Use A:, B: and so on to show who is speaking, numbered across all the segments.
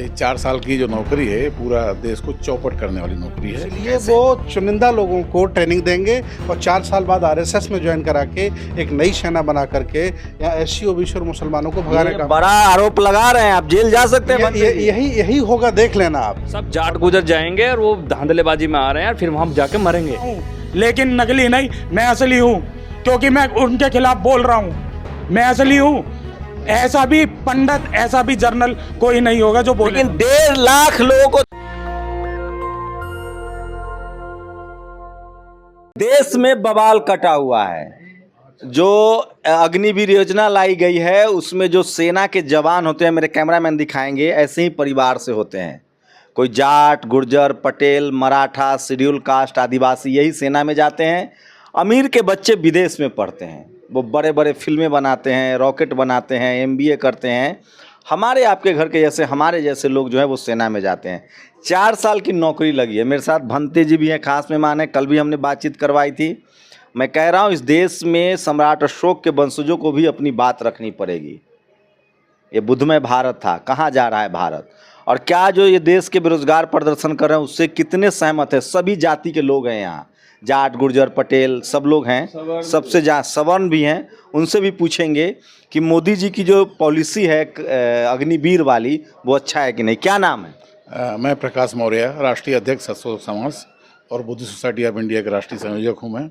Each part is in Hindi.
A: ये 4 साल की जो नौकरी है पूरा देश को चौपट करने वाली नौकरी है।
B: इसलिए वो चुनिंदा लोगों को ट्रेनिंग देंगे और 4 साल बाद आरएसएस में ज्वाइन करा के एक नई सेना बना करके यहाँ एससी ओबीसी और मुसलमानों को भगाने का
C: बड़ा आरोप लगा रहे हैं, आप जेल जा सकते हैं।
B: यही होगा, देख लेना आप।
D: सब जाट गुजर जाएंगे और वो धांधलेबाजी में आ रहे हैं, फिर वहां जाके मरेंगे।
E: लेकिन नकली नहीं, मैं असली हूँ, क्योंकि मैं उनके खिलाफ बोल रहा हूँ। मैं असली हूँ। ऐसा भी पंडित, ऐसा भी जर्नल कोई नहीं होगा जो बोले।
C: लेकिन 1.5 लाख लोगों को देश में बवाल कटा हुआ है। जो अग्निवीर योजना लाई गई है उसमें जो सेना के जवान होते हैं, मेरे कैमरामैन दिखाएंगे, ऐसे ही परिवार से होते हैं। कोई जाट, गुर्जर, पटेल, मराठा, शेड्यूल कास्ट, आदिवासी यही सेना में जाते हैं। अमीर के बच्चे विदेश में पढ़ते हैं, वो बड़े बड़े फिल्में बनाते हैं, रॉकेट बनाते हैं, एमबीए करते हैं। हमारे आपके घर के जैसे, हमारे जैसे लोग जो है वो सेना में जाते हैं। 4 साल की नौकरी लगी है। मेरे साथ भंते जी भी हैं, खास मेहमान हैं, कल भी हमने बातचीत करवाई थी। मैं कह रहा हूँ इस देश में सम्राट अशोक के वंशजों को भी अपनी बात रखनी पड़ेगी। ये बुद्धमय भारत था, कहाँ जा रहा है भारत? और क्या जो ये देश के बेरोजगार प्रदर्शन कर रहे हैं उससे कितने सहमत है? सभी जाति के लोग हैं यहाँ, जाट, गुर्जर, पटेल सब लोग हैं, सबसे सवर्ण भी हैं। उनसे भी पूछेंगे कि मोदी जी की जो पॉलिसी है अग्निवीर वाली, वो अच्छा है कि नहीं। क्या नाम है?
A: मैं प्रकाश मौर्य, राष्ट्रीय अध्यक्ष सत्सो समाज और बुद्धिस्ट सोसाइटी ऑफ इंडिया के राष्ट्रीय संयोजक हूँ मैं।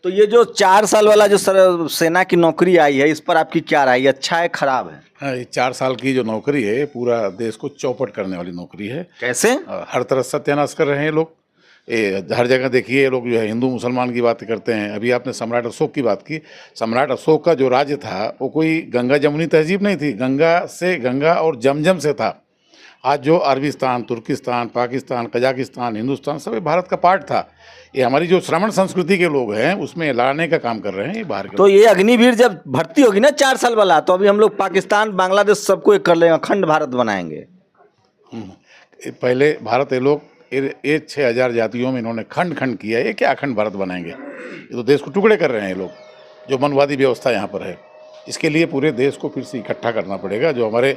C: तो ये जो 4 साल वाला जो सेना की नौकरी आई है, इस पर आपकी क्या राय है? अच्छा है, खराब है?
A: हाँ, ये 4 साल की जो नौकरी है पूरा देश को चौपट करने वाली नौकरी है।
C: कैसे?
A: हर तरफ सत्यानाश कर रहे हैं लोग। हर जगह देखिए ये लोग जो है हिंदू मुसलमान की बात करते हैं। अभी आपने सम्राट अशोक की बात की। सम्राट अशोक का जो राज्य था वो कोई गंगा जमुनी तहजीब नहीं थी, गंगा और जमजम से था। आज जो अरबिस्तान, तुर्किस्तान, पाकिस्तान, कजाकिस्तान, हिंदुस्तान सब भारत का पार्ट था। ये हमारी जो श्रमण संस्कृति के लोग हैं उसमें लड़ने का काम कर रहे हैं ये बाहर के।
C: तो ये अग्निवीर जब भर्ती होगी ना 4 साल वाला, तो अभी हम लोग पाकिस्तान, बांग्लादेश सबको एक कर लेंगे, अखंड भारत बनाएंगे।
A: पहले भारत ये लोग 6,000 जातियों में इन्होंने खंड खंड किया। ये क्या अखंड भारत बनाएंगे? ये तो देश को टुकड़े कर रहे हैं ये लोग। जो मनवादी व्यवस्था यहाँ पर है, इसके लिए पूरे देश को फिर से इकट्ठा करना पड़ेगा। जो हमारे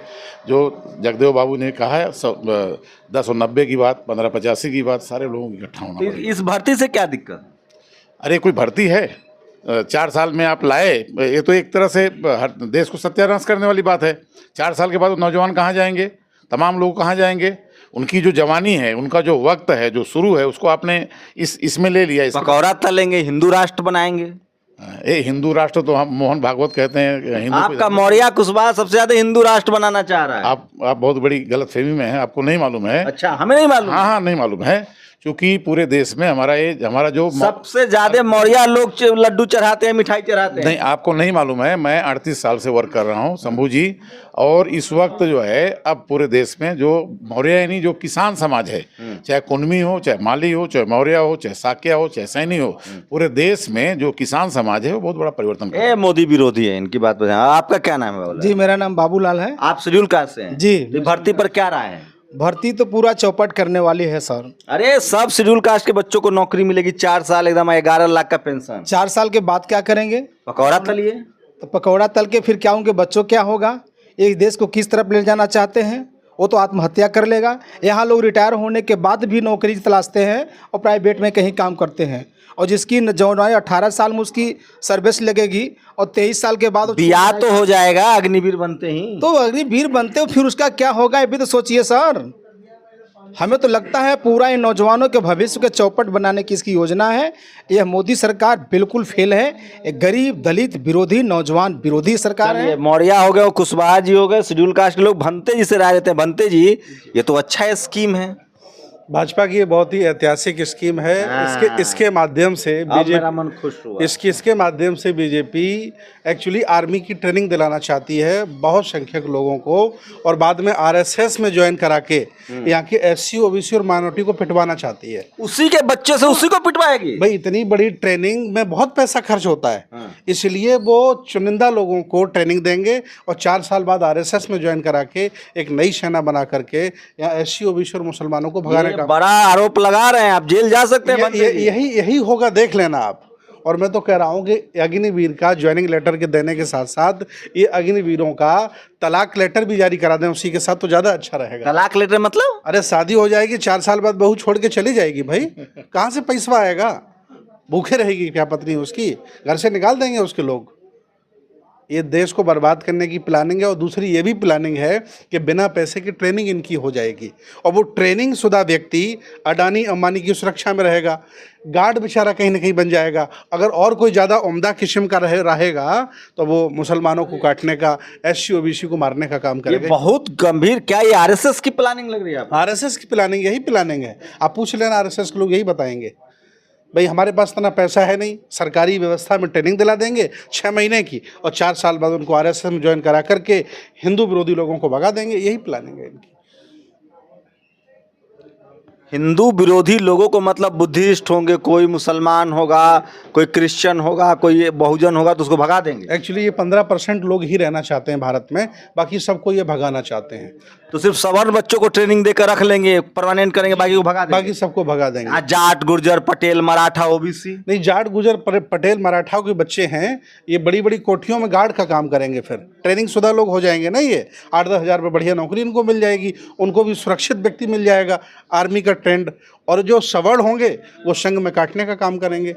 A: जो जगदेव बाबू ने कहा है 10 और 90 की बात, 1585 की बात, सारे लोगों को इकट्ठा होना पड़ेगा।
C: इस भर्ती से क्या दिक्कत?
A: अरे कोई भर्ती है? 4 साल में आप लाए, ये तो एक तरह से हर देश को सत्यानाश करने वाली बात है। 4 साल के बाद नौजवान कहाँ जाएंगे? तमाम लोग कहाँ जाएंगे? उनकी जो जवानी है, उनका जो वक्त है, जो शुरू है, उसको आपने इसमें ले लिया।
C: पकौड़ा तलेंगे, हिंदू राष्ट्र बनाएंगे।
A: हिंदू राष्ट्र तो हम मोहन भागवत कहते हैं।
C: आपका मौर्य कुशवाहा सबसे ज्यादा हिंदू राष्ट्र बनाना चाह रहा है।
A: आप बहुत बड़ी गलतफहमी में हैं, आपको नहीं मालूम है।
C: अच्छा, हमें नहीं मालूम?
A: हाँ, नहीं मालूम है, क्योंकि पूरे देश में हमारा जो
C: सबसे ज्यादा मौर्य लोग लड्डू चढ़ाते हैं, मिठाई चढ़ाते हैं।
A: नहीं, आपको नहीं मालूम है। मैं 38 साल से वर्क कर रहा हूँ शंभू जी, और इस वक्त जो है अब पूरे देश में जो मौर्य यानी जो किसान समाज है, चाहे कुनमी हो, चाहे माली हो, चाहे मौर्य हो, चाहे साक्य हो, चाहे सैनी हो, पूरे देश में जो किसान समाज है वो बहुत बड़ा परिवर्तन कर रहा है।
C: मोदी विरोधी है, इनकी बात बताएं। आपका क्या नाम है?
B: जी, मेरा नाम बाबूलाल है।
C: आप शेड्यूल कास्ट से हैं?
B: जी।
C: तो भर्ती पर क्या राय है?
B: भर्ती तो पूरा चौपट करने वाली है सर।
C: अरे सब शेड्यूल कास्ट के बच्चों को नौकरी मिलेगी, 4 साल एकदम 11 लाख का पेंशन।
B: 4 साल के बाद क्या करेंगे?
C: पकौड़ा तलिए।
B: तो पकौड़ा तल के फिर क्या उनके बच्चों क्या होगा? एक देश को किस तरफ ले जाना चाहते हैं? वो तो आत्महत्या कर लेगा। यहाँ लोग रिटायर होने के बाद भी नौकरी तलाशते हैं और प्राइवेट में कहीं काम करते हैं। और जिसकी जौन 18 साल में उसकी सर्विस लगेगी और 23 साल के बाद
C: बियाह तो हो जाएगा अग्निवीर बनते ही।
B: तो अग्निवीर बनते हो, फिर उसका क्या होगा ये भी तो सोचिए सर। हमें तो लगता है पूरा इन नौजवानों के भविष्य के चौपट बनाने की इसकी योजना है। यह मोदी सरकार बिल्कुल फेल है। एक गरीब, दलित विरोधी, नौजवान विरोधी सरकार है।
C: मौर्य हो गए, कुशवाहा जी हो गए, शेड्यूल कास्ट के लोग भंते जी से राय लेते हैं। भंते जी, ये तो अच्छा स्कीम है।
B: भाजपा की ये बहुत ही ऐतिहासिक स्कीम है। इसके माध्यम से
C: मेरा मन खुश हुआ।
B: इसके माध्यम से बीजेपी एक्चुअली आर्मी की ट्रेनिंग दिलाना चाहती है बहुत संख्यक लोगों को, और बाद में आरएसएस में ज्वाइन करा के यहाँ के एससी, ओबीसी और माइनॉरिटी को पिटवाना चाहती है।
C: उसी के बच्चे से उसी को पिटवाएगी?
B: भाई, इतनी बड़ी ट्रेनिंग में बहुत पैसा खर्च होता है, इसलिए वो चुनिंदा लोगों को ट्रेनिंग देंगे और 4 साल बाद आरएसएस में ज्वाइन करा के एक नई सेना बना करके यहाँ एससी, ओबीसी और मुसलमानों को भगाने का
C: बड़ा आरोप लगा रहे हैं, आप जेल जा सकते हैं।
B: यही होगा, देख लेना आप।
F: और मैं तो कह रहा हूँ कि अग्निवीर का ज्वाइनिंग लेटर के देने के साथ साथ ये अग्निवीरों का तलाक लेटर भी जारी करा दें उसी के साथ, तो ज़्यादा अच्छा रहेगा।
C: तलाक लेटर मतलब?
F: अरे शादी हो जाएगी, 4 साल बाद बहू छोड़ के चली जाएगी, भाई कहाँ से पैसा आएगा? भूखे रहेगी क्या पत्नी उसकी? घर से निकाल देंगे उसके लोग। ये देश को बर्बाद करने की प्लानिंग है। और दूसरी ये भी प्लानिंग है कि बिना पैसे की ट्रेनिंग इनकी हो जाएगी और वो ट्रेनिंग शुदा व्यक्ति अडानी अंबानी की सुरक्षा में रहेगा, गार्ड बेचारा कहीं ना कहीं बन जाएगा। अगर और कोई ज़्यादा उम्दा किस्म का रहेगा तो वो मुसलमानों को काटने का, SC OBC को मारने का काम
C: ये
F: करेगा।
C: बहुत गंभीर, क्या ये RSS की प्लानिंग लग रही है आपको?
F: RSS की प्लानिंग, यही प्लानिंग है। आप पूछ लेना RSS के लोग यही बताएंगे। भाई हमारे पास इतना पैसा है नहीं, सरकारी व्यवस्था में ट्रेनिंग दिला देंगे 6 महीने की और 4 साल बाद उनको RSS में ज्वाइन करा करके हिंदू विरोधी लोगों को भगा देंगे। यही प्लानिंग है इनकी।
C: हिंदू विरोधी लोगों को मतलब बुद्धिस्ट होंगे, कोई मुसलमान होगा, कोई क्रिश्चियन होगा, कोई बहुजन होगा तो उसको भगा देंगे।
F: एक्चुअली ये 15% लोग ही रहना चाहते हैं भारत में, बाकी सबको ये भगाना चाहते हैं।
C: तो सिर्फ सवर्ण बच्चों को ट्रेनिंग देकर रख लेंगे, परमानेंट करेंगे, बाकी को भगा देंगे।
F: बाकी सबको भगा देंगे।
C: आज जाट, गुर्जर, पटेल, मराठा, OBC
F: नहीं, जाट गुजर पटेल मराठाओं के बच्चे हैं, ये बड़ी बड़ी कोठियों में गार्ड का काम करेंगे। फिर ट्रेनिंग शुदा लोग हो जाएंगे ना, ये 8-10 हज़ार रुपये बढ़िया नौकरी इनको मिल जाएगी, उनको भी सुरक्षित व्यक्ति मिल जाएगा, आर्मी का ट्रेंड। और जो सवर्ण होंगे वो संघ में काटने का काम करेंगे।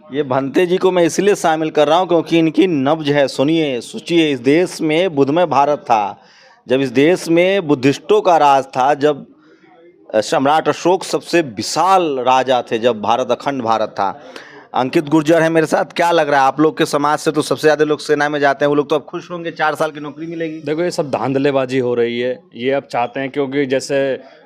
C: ये भंते जी को मैं इसलिए शामिल कर रहा हूँ क्योंकि इनकी नब्ज है। सुनिए, सोचिए, इस देश में बुद्धमय भारत था, जब इस देश में बुद्धिस्टों का राज था, जब सम्राट अशोक सबसे विशाल राजा थे, जब भारत अखंड भारत था। अंकित गुर्जर है मेरे साथ। क्या लग रहा है आप लोग के समाज से तो सबसे ज़्यादा लोग सेना में जाते हैं, वो लोग तो अब खुश होंगे, 4 साल की नौकरी मिलेगी।
D: देखो ये सब धांधलेबाजी हो रही है। ये अब चाहते हैं क्योंकि जैसे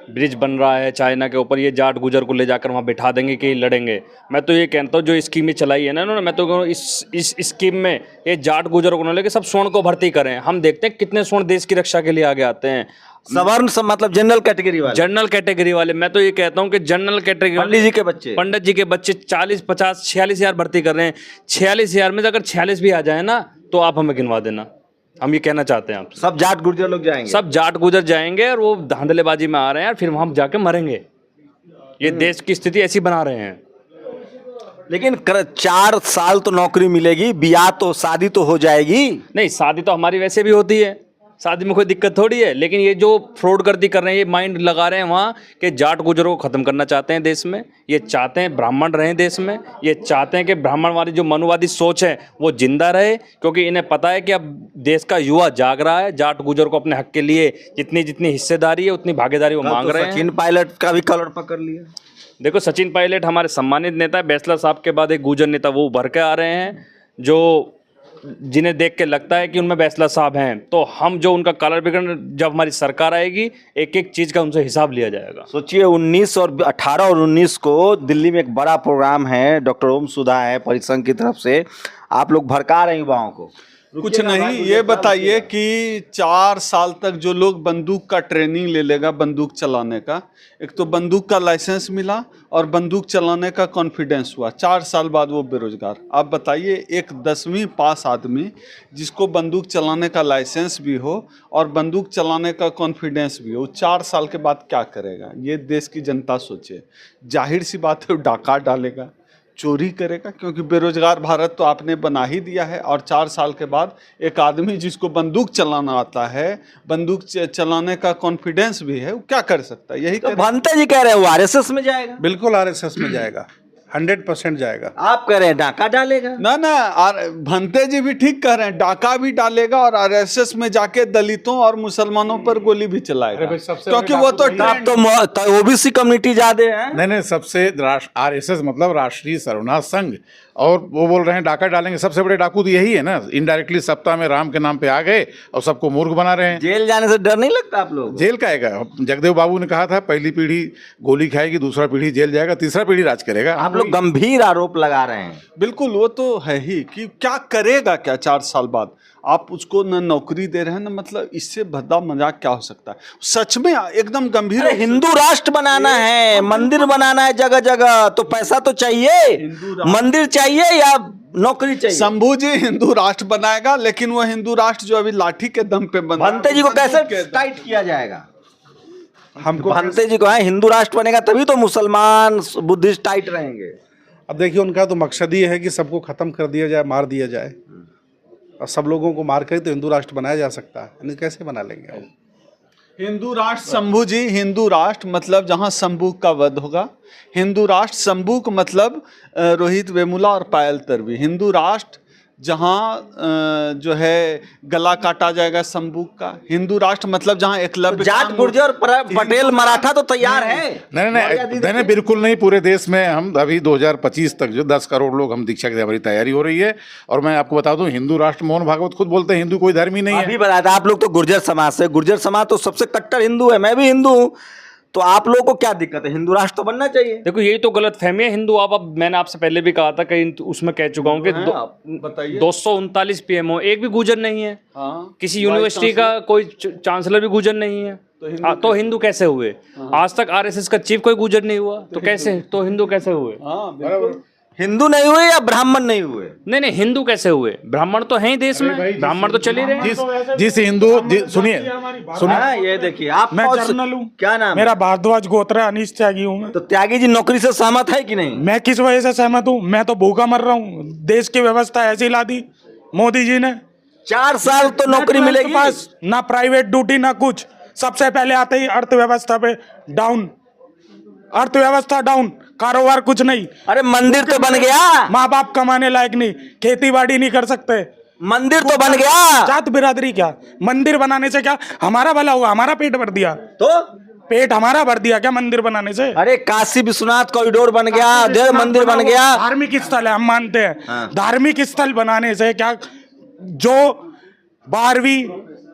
D: ब्रिज बन रहा है चाइना के ऊपर, ये जाट गुजर को ले जाकर वहाँ बिठा देंगे कि लड़ेंगे। मैं तो ये कहता हूँ जो स्कीमें चलाई है ना इन्होंने, मैं तो कहूँ इस स्कीम में ये जाट गुजर को न लेके सब स्वर्ण को भर्ती करें। हम देखते हैं कितने स्वर्ण देश की रक्षा के लिए आगे आते हैं।
C: सवर्ण सब मतलब जनरल कैटेगरी वाले।
D: जनरल कैटेगरी वाले, मैं तो ये कहता हूँ कि जनरल कैटेगरी
C: पंडित जी के बच्चे,
D: 40, 50, 46 हज़ार भर्ती कर रहे हैं। 46 हज़ार में अगर 46 भी आ जाए ना तो आप हमें गिनवा देना। हम ये कहना चाहते हैं आप
C: सब जाट गुर्जर लोग जाएंगे,
D: सब जाट गुजर जाएंगे और वो धांधलेबाजी में आ रहे हैं और फिर वहाँ जाके मरेंगे। ये देश की स्थिति ऐसी बना रहे हैं।
C: लेकिन 4 साल तो नौकरी मिलेगी, ब्याह तो, शादी तो हो जाएगी।
D: नहीं, शादी तो हमारी वैसे भी होती है, शादी में कोई दिक्कत थोड़ी है। लेकिन ये जो फ्रॉडगर्दी कर रहे हैं, ये माइंड लगा रहे हैं वहाँ कि जाट गुजरों को ख़त्म करना चाहते हैं देश में। ये चाहते हैं ब्राह्मण रहें देश में, ये चाहते हैं कि ब्राह्मण वाली जो मनुवादी सोच है वो जिंदा रहे, क्योंकि इन्हें पता है कि अब देश का युवा जाग रहा है। जाट गुजर को अपने हक के लिए जितनी हिस्सेदारी है उतनी भागीदारी वो मांग रहे हैं।
C: सचिन पायलट का भी कलर पकड़ लिया।
D: देखो, सचिन पायलट हमारे सम्मानित नेता है। बैसला साहब के बाद एक गुजर नेता वो उभर के आ रहे हैं, जो जिन्हें देख के लगता है कि उनमें बैसला साहब हैं। तो हम जो उनका कलर बिगड़, जब हमारी सरकार आएगी एक एक चीज़ का उनसे हिसाब लिया जाएगा।
C: सोचिए 18 और 19 को दिल्ली में एक बड़ा प्रोग्राम है, डॉक्टर ओम सुधा है परिसंघ की तरफ से, आप लोग भड़का रहे हैं युवाओं को।
G: कुछ नहीं, ये बताइए कि 4 साल तक जो लोग बंदूक का ट्रेनिंग ले लेगा, बंदूक चलाने का, एक तो बंदूक का लाइसेंस मिला और बंदूक चलाने का कॉन्फिडेंस हुआ, 4 साल बाद वो बेरोजगार। आप बताइए, एक 10वीं पास आदमी जिसको बंदूक चलाने का लाइसेंस भी हो और बंदूक चलाने का कॉन्फिडेंस भी हो, 4 साल के बाद क्या करेगा? ये देश की जनता सोचे। जाहिर सी बात है, डाका डालेगा, चोरी करेगा, क्योंकि बेरोजगार भारत तो आपने बना ही दिया है। और 4 साल के बाद एक आदमी जिसको बंदूक चलाना आता है, बंदूक चलाने का कॉन्फिडेंस भी है, वो क्या कर सकता है? यही
C: तो भंते जी कह रहे हैं वो RSS में जाएगा।
F: बिल्कुल RSS में जाएगा, 100% जाएगा।
C: आप कह रहे हैं डाका डालेगा।
G: ना, भंते जी भी ठीक कह रहे हैं, डाका भी डालेगा और RSS में जाके दलितों और मुसलमानों पर गोली भी चलाएगा, क्योंकि वो तो
C: OBC कम्युनिटी ज्यादा है।
A: नहीं, सबसे RSS मतलब राष्ट्रीय सर्वनाश संघ, और वो बोल रहे हैं डाका डालेंगे। सबसे बड़े डाकू तो यही है ना, इनडायरेक्टली सप्ताह में राम के नाम पे आ गए और सबको मूर्ख बना रहे हैं।
C: जेल जाने से डर नहीं लगता आप लोग?
A: जेल का आएगा, जगदेव बाबू ने कहा था पहली पीढ़ी गोली खाएगी, दूसरा पीढ़ी जेल जाएगा, तीसरा पीढ़ी राज करेगा।
C: आप लोग गंभीर आरोप लगा रहे हैं।
G: बिल्कुल, वो तो है ही कि क्या करेगा क्या 4 साल बाद? आप उसको न नौकरी दे रहे हैं, ना, मतलब इससे भद्दा मजाक क्या हो सकता है? सच में एकदम गंभीर।
C: हिंदू राष्ट्र बनाना है, मंदिर बनाना है जगह जगह, तो पैसा तो चाहिए। मंदिर चाहिए या नौकरी चाहिए?
G: शंभू जी हिंदू राष्ट्र बनाएगा, लेकिन वो हिंदू राष्ट्र जो अभी लाठी के दम पे बना,
C: भंते जी को कैसे टाइट किया जाएगा?
F: हमको
C: भंते जी को है हिंदू राष्ट्र बनेगा तभी तो मुसलमान बुद्धिस्ट टाइट रहेंगे।
F: अब देखिए उनका तो मकसद ये है कि सबको ख़त्म कर दिया जाए, मार दिया जाए, और सब लोगों को मार कर तो हिंदू राष्ट्र बनाया जा सकता है, नहीं कैसे बना लेंगे आप?
G: हिंदू राष्ट्र शंभू जी, हिंदू राष्ट्र मतलब जहां शंभू का वध होगा। हिंदू राष्ट्र शंभू का मतलब रोहित वेमुला और पायल तन्वी। हिंदू राष्ट्र जहां जो है गला काटा जाएगा शंभू का। हिंदू राष्ट्र मतलब जहां एकलव्य
C: जाट गुर्जर और पटेल मराठा तो तैयार है।
A: नहीं, बिल्कुल नहीं। पूरे देश में हम अभी 2025 तक जो 10 करोड़ लोग हम दीक्षा की हमारी तैयारी हो रही है। और मैं आपको बता दूं, हिंदू राष्ट्र मोहन भागवत खुद बोलते हैं हिंदू कोई धर्म ही नहीं है।
C: अभी बताया था, आप लोग तो गुर्जर समाज से, गुर्जर समाज तो सबसे कट्टर हिंदू है, मैं भी हिंदू हूँ, तो आप लोगों को क्या दिक्कत है? हिंदू राष्ट्र तो बनना चाहिए।
D: देखो यही तो गलत फहमी है हिंदू। आप अब मैंने आपसे पहले भी कहा था, कहीं उसमें कह चुका हूँ कि
G: बताइए।
D: 239 पीएमओ एक भी गुजर नहीं है।
G: हाँ,
D: किसी यूनिवर्सिटी का कोई चांसलर भी गुजर नहीं है। तो हिंदू कैसे हुए? आज तक आरएसएस का चीफ कोई गुजर नहीं हुआ, तो कैसे, तो हिंदू कैसे हुए?
G: हाँ बिल्कुल।
C: हिंदू नहीं हुए या ब्राह्मण नहीं हुए?
D: नहीं, हिंदू कैसे हुए? ब्राह्मण तो हैं ही देश में, ब्राह्मण तो चल ही रहे हैं।
A: जिस हिंदू सुनिए,
C: हाँ, ये देखिए, आप
E: मैं जर्नल हूँ,
C: क्या नाम
E: मेरा भारद्वाज गोत्र है, अनीश त्यागी हूँ मैं।
C: तो त्यागी जी नौकरी से सहमत है कि नहीं?
E: मैं किस वजह से सहमत हूँ? मैं तो भूखा मर रहा हूँ। देश की व्यवस्था ऐसी ला दी मोदी जी ने।
C: 4 साल तो नौकरी मिलेगी,
E: पास ना प्राइवेट ड्यूटी ना कुछ। सबसे पहले आते ही अर्थव्यवस्था पे डाउन, अर्थव्यवस्था डाउन, कारोबार कुछ नहीं।
C: अरे मंदिर तो बन गया,
E: माँ बाप कमाने लायक नहीं, खेती बाड़ी नहीं कर सकते।
C: मंदिर तो बन गया।
E: जात बिरादरी क्या? मंदिर बनाने से क्या हमारा भला हुआ? हमारा पेट भर दिया?
C: तो
E: पेट हमारा भर दिया क्या मंदिर बनाने से?
C: अरे काशी विश्वनाथ कॉरिडोर बन गया, अयोध्या मंदिर बन गया।
E: धार्मिक स्थल है, हम मानते हैं। धार्मिक स्थल बनाने से क्या, जो 12वीं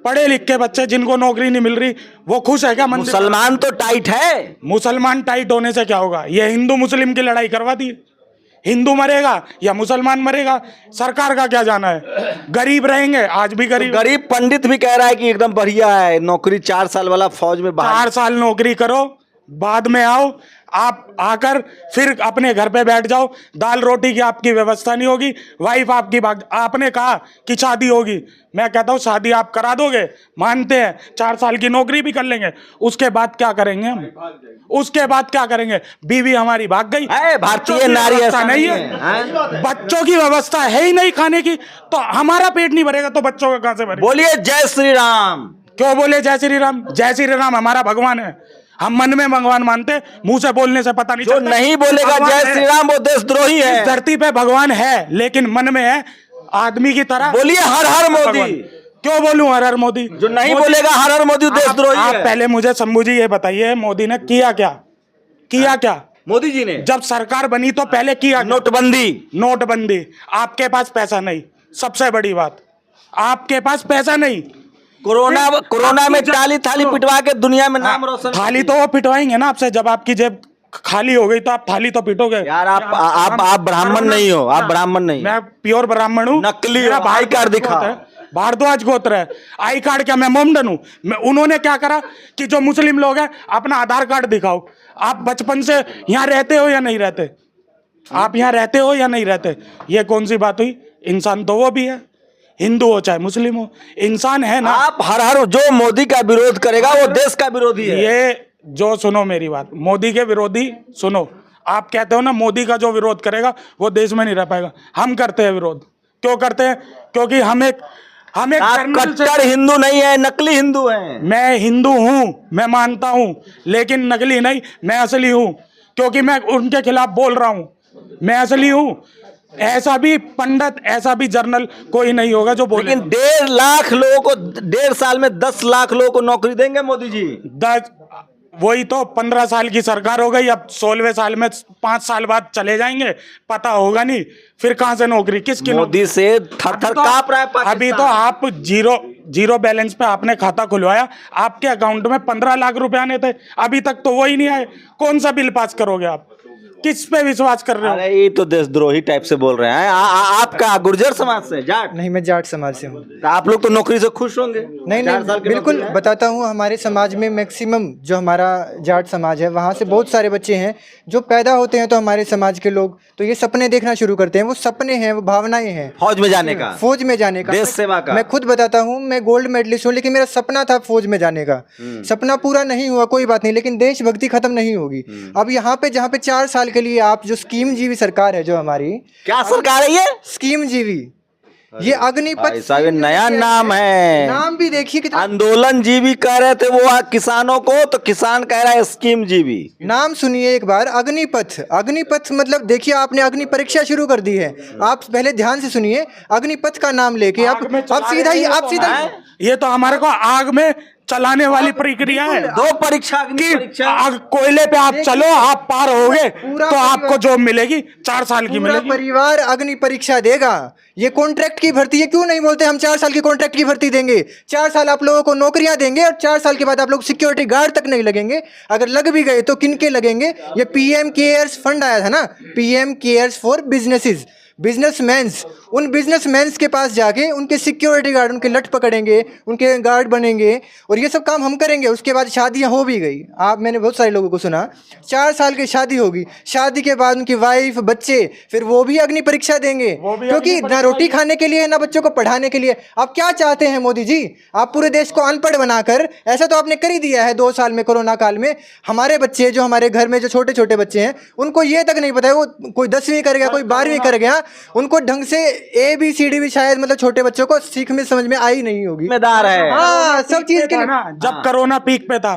E: पढ़े लिखे बच्चे जिनको नौकरी नहीं मिल रही वो खुश है क्या?
C: मुसलमान तो टाइट है।
E: मुसलमान टाइट होने से क्या होगा? ये हिंदू मुस्लिम की लड़ाई करवा दी। हिंदू मरेगा या मुसलमान मरेगा, सरकार का क्या जाना है? गरीब रहेंगे, आज भी गरीब।
C: गरीब पंडित भी कह रहा है कि एकदम बढ़िया है नौकरी, 4 साल वाला फौज में
E: 4 साल नौकरी करो, बाद में आओ, आप आकर फिर अपने घर पे बैठ जाओ। दाल रोटी की आपकी व्यवस्था नहीं होगी, वाइफ आपकी आपने कहा कि शादी होगी, मैं कहता हूँ शादी आप करा दोगे, मानते हैं, 4 साल की नौकरी भी कर लेंगे, उसके बाद क्या करेंगे हम? उसके बाद क्या करेंगे? बीवी हमारी भाग गई,
C: भारतीय नारी ऐसा
E: नहीं है, बच्चों की व्यवस्था है ही नहीं खाने की, तो हमारा पेट नहीं भरेगा तो बच्चों का कहां से भरेगा?
C: बोलिए जय श्री राम।
E: क्यों बोले जय श्री राम? जय श्री राम हमारा भगवान है, हम मन में भगवान मानते, मुंह से बोलने से पता नहीं
C: जो
E: चलता।
C: नहीं बोलेगा जय श्री राम वो देशद्रोही है।
E: इस धरती पे भगवान है लेकिन मन में है आदमी की तरह।
C: बोलिए हर हर मोदी।
E: क्यों बोलूं हर हर मोदी?
C: जो नहीं बोलेगा हर हर मोदी देशद्रोही है।
E: आप पहले मुझे शंभू जी ये बताइए, मोदी ने किया क्या? किया क्या
C: मोदी जी ने?
E: जब सरकार बनी तो पहले किया नोटबंदी। आपके पास पैसा नहीं, सबसे बड़ी बात, आपके पास पैसा नहीं।
C: कोरोना में थाली पिटवा के दुनिया में नाम रोशन।
E: थाली तो वो पिटवाएंगे ना आपसे, जब आपकी जेब खाली हो गई तो आप थाली तो पिटोगे।
C: यार आप ब्राह्मण नहीं हो, आप ब्राह्मण नहीं।
E: मैं प्योर ब्राह्मण हूँ,
C: नकली आई कार्ड दिखा,
E: भारद्वाज गोत्र है। आई कार्ड क्या, मैं मोमडन हूँ? उन्होंने क्या करा कि जो मुस्लिम लोग हैं अपना आधार कार्ड दिखाओ। आप बचपन से यहाँ रहते हो या नहीं रहते? आप यहाँ रहते हो या नहीं रहते? ये कौन सी बात हुई? इंसान तो वो भी है, हिंदू हो चाहे मुस्लिम हो, इंसान है ना।
C: आप हर जो मोदी का विरोध करेगा वो देश का विरोधी है।
E: ये जो सुनो मेरी बात, मोदी के विरोधी सुनो, आप कहते हो ना मोदी का जो विरोध करेगा वो देश में नहीं रह पाएगा। हम करते हैं विरोध। क्यों करते हैं? क्योंकि हम एक
C: कट्टर हिंदू नहीं है, नकली हिंदू है।
E: मैं हिंदू हूँ, मैं मानता हूँ, लेकिन नकली नहीं, मैं असली हूँ, क्योंकि मैं उनके खिलाफ बोल रहा हूँ। मैं असली हूँ। ऐसा भी पंडित, ऐसा भी जर्नल कोई नहीं होगा जो बोले।
C: लेकिन 1.5 लाख लोगों को 1.5 साल में 10 लाख लोगों को नौकरी देंगे मोदी जी।
E: वही तो 15 साल की सरकार हो गई, अब 16वें साल में 5 साल बाद चले जाएंगे, पता होगा नहीं फिर कहां से नौकरी, किसकी?
C: मोदी से थर-थर कांप रहा है पाकिस्तान।
E: अभी तो आप जीरो बैलेंस पे आपने खाता खुलवाया, आपके अकाउंट में 15 लाख रुपए आने थे, अभी तक तो वो ही नहीं आए। कौन सा बिल पास करोगे आप? किस पे विश्वास कर रहे हो?
C: अरे ये तो देशद्रोही टाइप से बोल रहे हैं। आपका गुर्जर समाज से? जाट
H: नहीं, मैं जाट समाज से हूँ।
C: आप लोग तो नौकरी से खुश होंगे?
H: नहीं, बिल्कुल बताता हूँ। हमारे समाज में मैक्सिमम जो हमारा जाट समाज है वहाँ से बहुत सारे बच्चे हैं जो पैदा होते हैं तो हमारे समाज के लोग तो ये सपने देखना शुरू करते हैं। वो सपने हैं, वो भावनाएं हैं
C: फौज में जाने का,
H: देश सेवा का। मैं खुद बताता हूँ, मैं गोल्ड मेडलिस्ट हूँ, लेकिन मेरा सपना था फौज में जाने का। सपना पूरा नहीं हुआ, कोई बात नहीं, लेकिन देशभक्ति खत्म नहीं होगी। अब यहाँ पे जहाँ पे 4 साल साल के लिए आप जो स्कीम जीवी सरकार है जो हमारी,
C: क्या सरकार है ये?
H: स्कीम जीवी, ये अग्निपथ
C: भाई साहब ये नया नाम है।
H: नाम भी देखिए कितना,
C: आंदोलन जीवी कह रहे थे वो किसानों को, तो किसान कह रहा है स्कीम जीवी।
H: नाम सुनिए एक बार, अग्निपथ। अग्निपथ मतलब देखिए आपने अग्नि परीक्षा शुरू कर दी है, आप पहले ध्यान से सुनिए, अग्निपथ का नाम लेके आप सीधा ही
E: ये तो हमारे को आग में चलाने वाली प्रक्रिया है।
C: दो परीक्षा, अग्नि परीक्षा।
E: आग कोयले पे आप चलो, आप पार होगे
H: पूरा
E: तो आपको जॉब मिलेगी, 4 साल की
H: पूरा
E: मिलेगी।
H: परिवार अग्नि परीक्षा देगा। ये कॉन्ट्रैक्ट की भर्ती है, क्यों नहीं बोलते हम 4 साल की कॉन्ट्रैक्ट की भर्ती देंगे, 4 साल आप लोगों को नौकरियां देंगे और 4 साल के बाद आप लोग सिक्योरिटी गार्ड तक नहीं लगेंगे। अगर लग भी गए तो किनके लगेंगे? ये पीएम केयर्स फंड आया था ना, PM cares for businesses, businessman's, उन बिजनेसमैन्स के पास जाके उनके सिक्योरिटी गार्ड, उनके लट पकड़ेंगे, उनके गार्ड बनेंगे और ये सब काम हम करेंगे। उसके बाद शादियां हो भी गई, आप मैंने बहुत सारे लोगों को सुना 4 साल की शादी होगी, शादी के बाद उनकी वाइफ बच्चे, फिर वो भी अग्नि परीक्षा देंगे, क्योंकि ना रोटी खाने के लिए ना बच्चों को पढ़ाने के लिए। आप क्या चाहते हैं मोदी जी? आप पूरे देश को अनपढ़ बनाकर, ऐसा तो आपने कर ही दिया है 2 साल में, कोरोना काल में। हमारे बच्चे जो हमारे घर में जो छोटे छोटे बच्चे हैं उनको ये तक नहीं पता है, वो कोई 10वीं कर गया, कोई 12वीं कर गया, उनको ढंग से ABCD भी शायद मतलब छोटे बच्चों को सीख में समझ में आई नहीं होगी।
C: जिम्मेदार है।
H: हाँ, सब चीज के लिए।
E: जब कोरोना पीक पे था,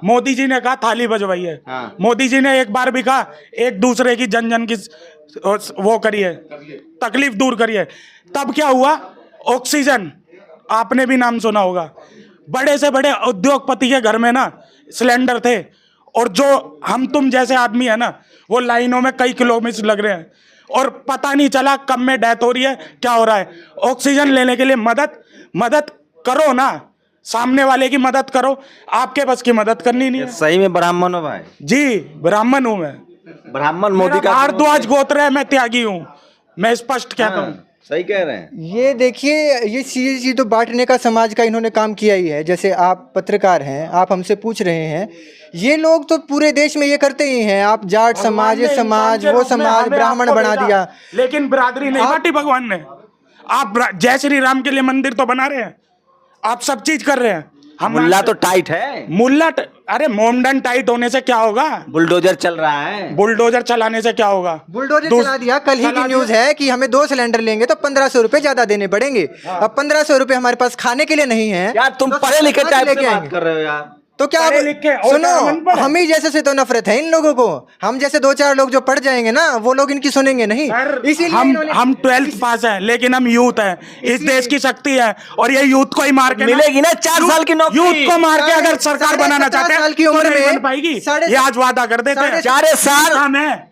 E: मोदी जी ने कहा थाली बजवाइए, मोदी जी ने एक बार भी कहा एक दूसरे की जन जन की वो करिए, तकलीफ दूर करिए। तब क्या हुआ? ऑक्सीजन, आपने भी नाम सुना होगा, बड़े से बड़े उद्योगपति के घर में ना सिलेंडर थे, और जो हम तुम जैसे आदमी है ना वो लाइनों में कई किलोमीटर लग रहे हैं और पता नहीं चला कब में डेथ हो रही है, क्या हो रहा है। ऑक्सीजन लेने के लिए मदद करो ना, सामने वाले की मदद करो, आपके बस की मदद करनी नहीं है।
C: सही में ब्राह्मण हो भाई?
E: जी ब्राह्मण हूं मैं,
C: ब्राह्मण मोदी का
E: भारद्वाज गोत्र है, मैं त्यागी हूं, मैं स्पष्ट कहता हूं।
C: सही कह रहे हैं।
H: ये देखिए, ये चीज़ तो बांटने का समाज का इन्होंने काम किया ही है। जैसे आप पत्रकार हैं, आप हमसे पूछ रहे हैं, ये लोग तो पूरे देश में ये करते ही हैं। आप जाट समाज, ये समाज, वो समाज, ब्राह्मण बना दिया,
E: लेकिन बिरादरी नहीं बांटी भगवान ने। आप जय श्री राम के लिए मंदिर तो बना रहे हैं, आप सब चीज कर रहे हैं। हम
C: मुल्ला तो टाइट है,
E: अरे मोमडन टाइट होने से क्या होगा?
C: बुलडोजर चल रहा है,
E: बुलडोजर चलाने से क्या होगा?
H: बुलडोजर चला दिया। कल ही की न्यूज है कि हमें 2 सिलेंडर लेंगे तो 1500 रुपए ज्यादा देने पड़ेंगे। अब 1500 रुपए हमारे पास खाने के लिए नहीं है
C: यार। तुम
H: तो
C: पढ़े लिखे टाइप से
H: लेके
C: बात
H: आएंगे।
C: कर रहे हो यार।
H: तो क्या सुनो, हम ही जैसे से तो नफरत है इन लोगों को। हम जैसे 2-4 लोग जो पढ़ जाएंगे ना, वो लोग इनकी सुनेंगे नहीं। इसीलिए
E: हम 12th पास हैं, लेकिन हम यूथ हैं, इस देश की शक्ति है, और ये यूथ को ही मार के
C: मिलेगी ना 4 साल की नौकरी।
E: यूथ को मार के अगर सरकार बनाना चाहते हैं
H: की उम्र में
E: बन पाएगी। ये आज वादा कर देते हैं।
C: 4 साल
E: हमें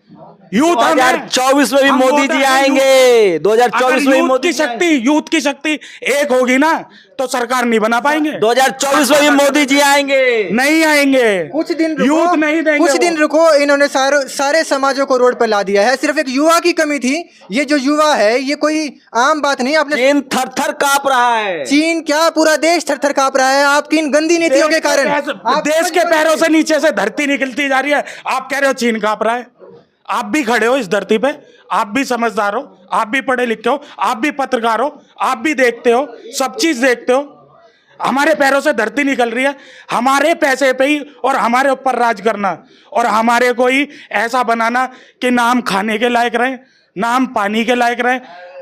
E: यूथ
C: 2024 में भी मोदी जी आएंगे। 2024 में
E: यूथ की शक्ति एक होगी ना तो सरकार नहीं बना पाएंगे।
C: 2024 में भी मोदी जी आएंगे।
E: नहीं आएंगे,
H: कुछ दिन रुको,
E: यूथ नहीं देंगे।
H: कुछ दिन रुको, इन्होंने सारे समाजों को रोड पर ला दिया है। सिर्फ एक युवा की कमी थी। ये जो युवा है, ये कोई आम बात नहीं। आपने
C: चीन थर-थर कांप रहा है।
H: चीन क्या, पूरा देश थर-थर कांप रहा है आपकी इन गंदी नीतियों के कारण।
E: देश के पैरों से नीचे से धरती निकलती जा रही है। आप कह रहे हो चीन कांप रहा है। आप भी खड़े हो इस धरती पे, आप भी समझदार हो, आप भी पढ़े लिखे हो, आप भी पत्रकार हो, आप भी देखते हो, सब चीज देखते हो। हमारे पैरों से धरती निकल रही है, हमारे पैसे पे ही और हमारे ऊपर राज करना, और हमारे को ही ऐसा बनाना कि ना हम खाने के लायक रहें, ना हम पानी के लायक रहें।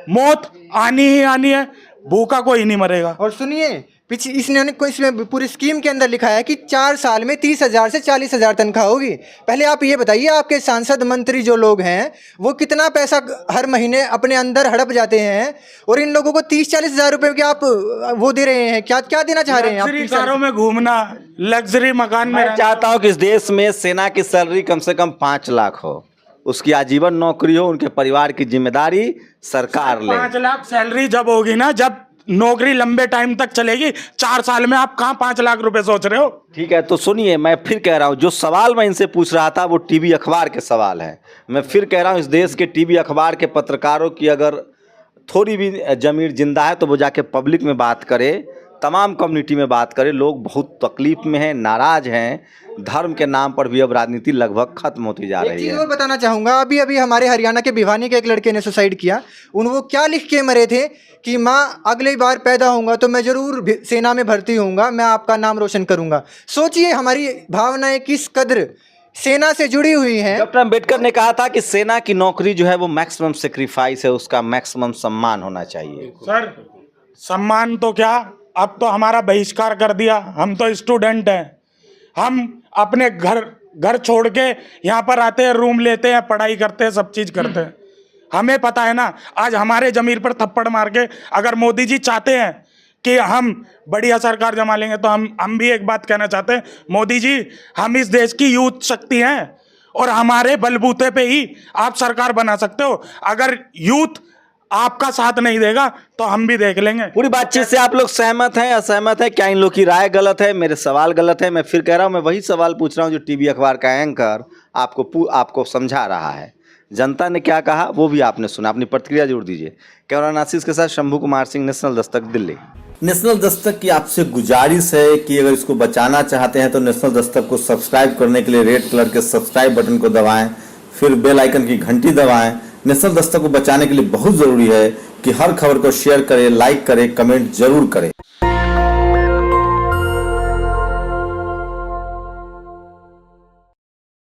E: मौत आनी ही आनी है, भूखा कोई नहीं मरेगा।
H: और सुनिए, इसमें पूरी स्कीम के अंदर लिखा है कि 4 साल में 30,000 से 40,000 तनख्वाह होगी। पहले आप ये बताइए, आपके सांसद मंत्री जो लोग हैं वो कितना पैसा हर महीने अपने अंदर हड़प जाते हैं, और इन लोगों को 30-40,000 रुपए के आप वो दे रहे हैं। क्या क्या देना चाह रहे हैं आप?
E: लग्जरी कारों में घूमना, लग्जरी मकान में।
C: मैं चाहता हूं कि इस देश में सेना की सैलरी कम से कम 5 लाख हो, उसकी आजीवन नौकरी हो, उनके परिवार की जिम्मेदारी सरकार ले।
E: 5 लाख सैलरी जब होगी ना, जब नौकरी लंबे टाइम तक चलेगी। 4 साल में आप कहाँ 5 लाख रुपए सोच रहे हो?
C: ठीक है, तो सुनिए, मैं फिर कह रहा हूँ, जो सवाल मैं इनसे पूछ रहा था वो टीवी अखबार के सवाल है। मैं फिर कह रहा हूँ, इस देश के टीवी अखबार के पत्रकारों की अगर थोड़ी भी जमीर जिंदा है तो वो जाके पब्लिक में बात करे, तमाम कम्युनिटी में बात करे। लोग बहुत तकलीफ में हैं, नाराज हैं। धर्म के नाम पर भी अब राजनीति लगभग खत्म होती जा रही है।
H: एक चीज़ और बताना चाहूँगा, अभी हमारे हरियाणा के भिवानी के एक लड़के ने सुसाइड किया। वो क्या लिख के मरे थे कि माँ, अगली बार पैदा होऊंगा तो मैं जरूर सेना में भर्ती होऊंगा, मैं आपका नाम रोशन करूंगा। सोचिए हमारी भावनाएं किस कदर सेना से जुड़ी हुई हैं।
C: डॉक्टर अम्बेडकर ने कहा था कि सेना की नौकरी जो है वो मैक्सिमम सेक्रीफाइस है, उसका मैक्सिमम सम्मान होना चाहिए।
E: सर सम्मान तो क्या, अब तो हमारा बहिष्कार कर दिया। हम तो स्टूडेंट हैं, हम अपने घर छोड़ के यहाँ पर आते हैं, रूम लेते हैं, पढ़ाई करते हैं, सब चीज़ करते हैं। हमें पता है ना, आज हमारे जमीर पर थप्पड़ मार के अगर मोदी जी चाहते हैं कि हम बढ़िया सरकार जमा लेंगे, तो हम भी एक बात कहना चाहते हैं, मोदी जी हम इस देश की यूथ शक्ति हैं और हमारे बलबूते पे ही आप सरकार बना सकते हो। अगर यूथ आपका साथ नहीं देगा तो हम भी देख लेंगे।
C: पूरी बातचीत से आप लोग सहमत हैं, असहमत हैं? क्या इन लोग की राय गलत है, मेरे सवाल गलत है? मैं फिर कह रहा हूं, मैं वही सवाल पूछ रहा हूं जो टीवी अखबार का एंकर आपको समझा रहा है। जनता ने क्या कहा वो भी आपने सुना, अपनी प्रतिक्रिया जरूर दीजिए। कैमरा नासिस के साथ शंभू कुमार सिंह, नेशनल दस्तक, दिल्ली। नेशनल दस्तक की आपसे गुजारिश है कि अगर इसको बचाना चाहते हैं तो नेशनल दस्तक को सब्सक्राइब करने के लिए रेड कलर के सब्सक्राइब बटन को दबाएं, फिर बेल आइकन की घंटी दबाएं। नेशनल दस्तक को बचाने के लिए बहुत जरूरी है कि हर खबर को शेयर करें, लाइक करें, कमेंट जरूर करें।